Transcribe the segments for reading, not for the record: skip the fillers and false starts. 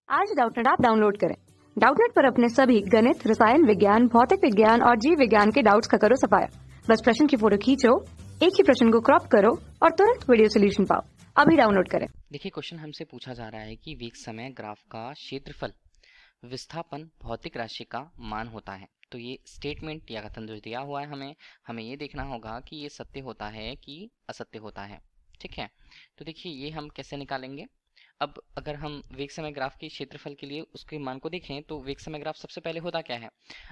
आज Doubtnut app download करें। Doubtnut पर अपने सभी गणित, रसायन विज्ञान, भौतिक विज्ञान और जीव विज्ञान के डाउट्स का करो सफाया। बस प्रश्न की फोटो खींचो, एक ही प्रश्न को क्रॉप करो और तुरंत वीडियो सोल्यूशन पाओ। अभी डाउनलोड करें। देखिए, क्वेश्चन हमसे पूछा जा रहा है कि वेग समय ग्राफ का क्षेत्रफल विस्थापन भौतिक राशि का मान होता है। तो ये स्टेटमेंट या कथन जो दिया हुआ है हमें ये देखना होगा कि ये सत्य होता है कि असत्य होता है। ठीक है, तो देखिए ये हम कैसे निकालेंगे। अब अगर हम वेग समय ग्राफ के क्षेत्रफल के लिए उसके मान को देखें तो वेग समय ग्राफ सबसे पहले होता क्या है।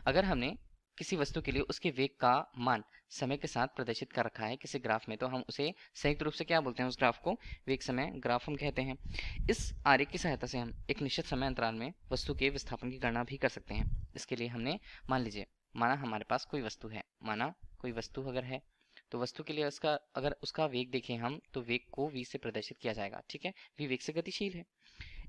अगर हमने किसी वस्तु के लिए उसके वेग का मान समय के साथ प्रदर्शित कर रखा है किसी ग्राफ में, तो हम उसे संयुक्त रूप से क्या बोलते हैं, उस ग्राफ को वेग समय ग्राफ हम कहते हैं। इस आरेख की सहायता से हम एक निश्चित समय अंतराल में वस्तु के विस्थापन की गणना भी कर सकते हैं। इसके लिए हमने मान लीजिए माना हमारे पास कोई वस्तु है, माना कोई वस्तु अगर है तो वस्तु के लिए उसका अगर उसका वेग देखें हम तो वेग को v से प्रदर्शित किया जाएगा। ठीक है, v वेग से गतिशील है।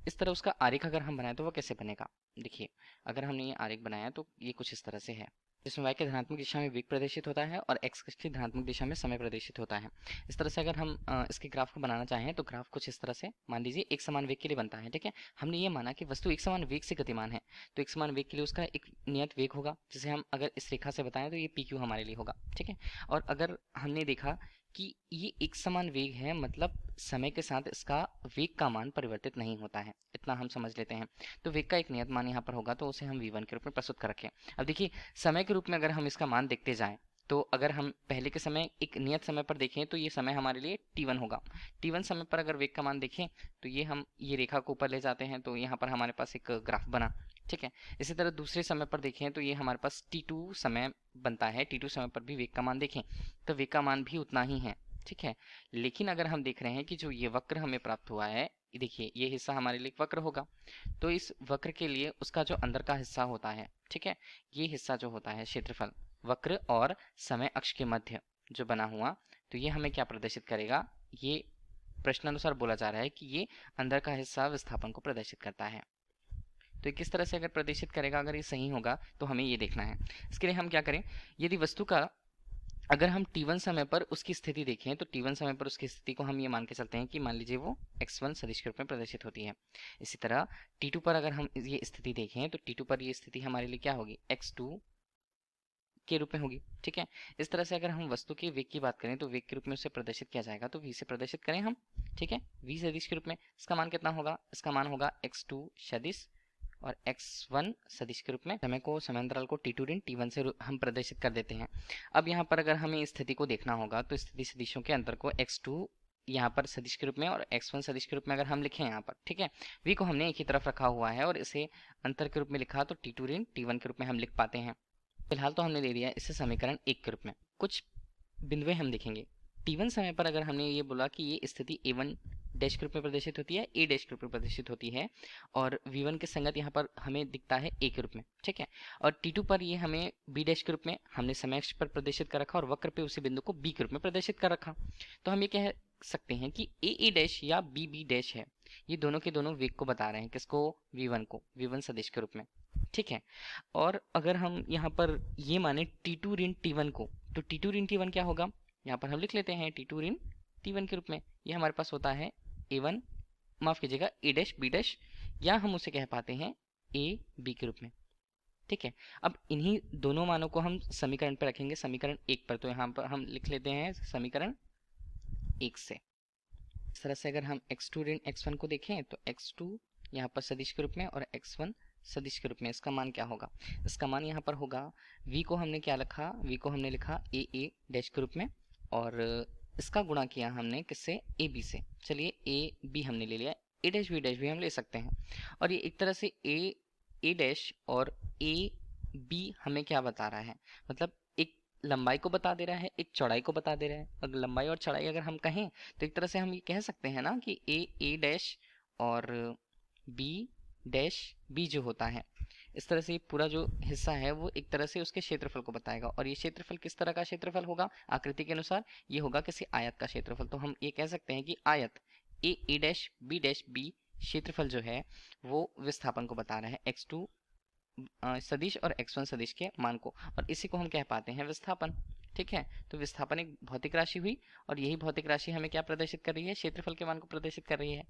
इस तरह उसका आरेख अगर हम बनाए तो वो कैसे बनेगा। देखिए, अगर हमने ये आरेख बनाया तो ये कुछ इस तरह से है, जिसमें y के धनात्मक दिशा में वेग प्रदर्शित होता है और x की धनात्मक दिशा में समय प्रदर्शित होता है। इस तरह से अगर हम इसके ग्राफ को बनाना चाहें तो ग्राफ कुछ इस तरह से मान लीजिए एक समान वेग के लिए बनता है। ठीक है, हमने ये माना कि वस्तु एक समान वेग से गतिमान है, तो एक समान वेग के लिए उसका एक नियत वेग होगा, जिसे हम अगर इस रेखा से बताएं तो ये पी क्यू हमारे लिए होगा। ठीक है, और अगर हमने देखा कि ये एक समान वेग है, मतलब समय के साथ इसका वेग का मान परिवर्तित नहीं होता है, इतना हम समझ लेते हैं। तो वेग का एक नियत मान यहाँ पर होगा, तो उसे हम v1 के रूप में प्रस्तुत कर रखें। अब देखिए, समय के रूप में अगर हम इसका मान देखते जाएं तो अगर हम पहले के समय एक नियत समय पर देखें तो ये समय हमारे लिए t1 होगा। t1 समय पर अगर वेग का मान देखें तो ये हम ये रेखा को ऊपर ले जाते हैं, तो यहाँ पर हमारे पास एक ग्राफ बना। ठीक है, इसी तरह दूसरे समय पर देखें तो ये हमारे पास t2 समय बनता है। t2 समय पर भी वेग का मान देखें तो वेग का मान भी उतना ही है। ठीक है, लेकिन अगर हम देख रहे हैं कि जो ये वक्र हमें प्राप्त हुआ है, देखिए ये हिस्सा हमारे लिए वक्र होगा, तो इस वक्र के लिए उसका जो अंदर का हिस्सा होता है, ठीक है, ये हिस्सा जो होता है क्षेत्रफल वक्र और समय अक्ष के मध्य जो बना हुआ, तो ये हमें क्या प्रदर्शित करेगा। ये प्रश्नानुसार बोला जा रहा है कि ये अंदर का हिस्सा विस्थापन को प्रदर्शित करता है। तो किस तरह से अगर प्रदर्शित करेगा, अगर ये सही होगा तो हमें ये देखना है। इसके लिए हम क्या करें, यदि वस्तु का अगर हम t1 समय पर उसकी स्थिति देखें तो t1 समय पर उसकी स्थिति को हम ये मान के चलते हैं कि मान लीजिए वो x1 सदिश के रूप में प्रदर्शित होती है। इसी तरह t2 पर अगर हम ये स्थिति देखें तो t2 पर ये स्थिति हमारे लिए क्या होगी, x2 के रूप में होगी। ठीक है, इस तरह से अगर हम वस्तु के वेग की बात करें तो वेग के रूप में उसे प्रदर्शित किया जाएगा, तो v से प्रदर्शित करें हम। ठीक है, v सदिश के रूप में इसका मान कितना होगा, इसका मान होगा x2 सदिश और x1 सदिश के रूप में समय को समांतराल को t2 ऋण t1 से हम प्रदर्शित कर देते हैं। अब यहाँ पर अगर हमें स्थिति को देखना होगा तो स्थिति सदिशों के अंतर को x2 यहाँ पर सदिश के रूप में और x1 सदिश के रूप में अगर हम लिखें यहाँ पर, ठीक है, v को हमने एक ही तरफ रखा हुआ है और इसे अंतर के रूप में लिखा तो t2 ऋण t1 के रूप में हम लिख पाते हैं। फिलहाल तो हमने ले लिया इसे समीकरण 1 के रूप में। कुछ बिंदुएं हम देखेंगे। t1 समय पर अगर हमने ये बोला कि ये स्थिति a1 डैश के रूप में प्रदर्शित होती है, a डैश के रूप में प्रदर्शित होती है, और v1 के संगत यहाँ पर हमें दिखता है a के रूप में। ठीक है, और t2 पर ये हमें b डैश के रूप में हमने समय अक्ष पर प्रदर्शित कर रखा और वक्र पे उसी बिंदु को b के रूप में प्रदर्शित कर रखा। तो हम ये कह सकते हैं कि a डैश या b डैश है, ये दोनों के दोनों वेग को बता रहे हैं, किसको, v1 को, v1 सदिश के रूप में। ठीक है, और अगर हम यहाँ पर ये माने t2 ऋण t1 को, तो t2 ऋण t1 क्या होगा, यहाँ पर हम लिख लेते हैं t2 ऋण t1 के रूप में। ये हमारे पास होता है a1, माफ कीजिएगा a डैश b डैश, या हम उसे कह पाते हैं a b के रूप में। ठीक है, अब इन्हीं दोनों मानों को हम समीकरण पर रखेंगे, समीकरण 1 पर। तो यहाँ पर हम लिख लेते हैं समीकरण 1 से। इस तरह से अगर हम x2 ऋण x1 को देखें तो x2 यहाँ पर सदिश के रूप में और x1 सदिश के रूप में, इसका मान क्या होगा, इसका मान यहाँ पर होगा, v को हमने क्या लिखा, v को हमने लिखा a डैश के रूप में, और इसका गुणा किया हमने किससे, a b से। चलिए a b हमने ले लिया, a डैश b डैश भी हम ले सकते हैं। और ये एक तरह से a डैश और a b हमें क्या बता रहा है, मतलब एक लंबाई को बता दे रहा है, एक चौड़ाई को बता दे रहा है। अगर लंबाई और चौड़ाई अगर हम कहें तो एक तरह से हम ये कह सकते हैं ना कि a डैश और b डैश b जो होता है, इस तरह से पूरा जो हिस्सा है वो एक तरह से उसके क्षेत्रफल को बताएगा। और ये क्षेत्रफल किस तरह का क्षेत्रफल होगा, आकृति के अनुसार ये होगा किसी आयत का क्षेत्रफल। तो हम ये कह सकते हैं कि आयत a डैश b क्षेत्रफल जो है वो विस्थापन को बता रहा है, x2 सदिश और x1 सदिश के मान को, और इसी को हम कह पाते हैं विस्थापन। ठीक है, तो विस्थापन एक भौतिक राशि हुई और यही भौतिक राशि हमें क्या प्रदर्शित कर रही है, क्षेत्रफल के मान को प्रदर्शित कर रही है।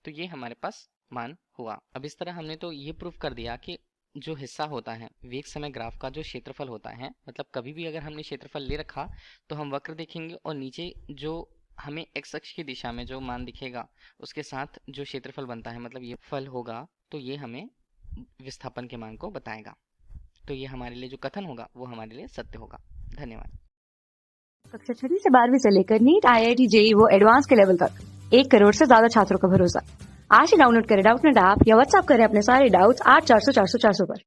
तो ये हमारे पास मान हुआ। अब इस तरह हमने तो ये प्रूफ कर दिया कि जो हिस्सा होता है वेग समय ग्राफ का, जो क्षेत्रफल होता है, मतलब कभी भी अगर हमने क्षेत्रफल ले रखा तो हम वक्र देखेंगे और नीचे जो हमें x अक्ष की दिशा में जो मान दिखेगा उसके साथ जो क्षेत्रफल बनता है, मतलब ये फल होगा, तो ये हमें विस्थापन के मान को बताएगा। तो ये हमारे लिए जो कथन होगा वो हमारे लिए सत्य होगा। धन्यवाद। कक्षा 6 से 12वीं से लेकर नीट, IIT, JEE वो एडवांस के लेवल तक 1 करोड़ से ज्यादा छात्रों का भरोसा। आज ही डाउनलोड करें डाउटनेट ऐप या व्हाट्सएप करें अपने सारे डाउट्स 8400 400 400 पर।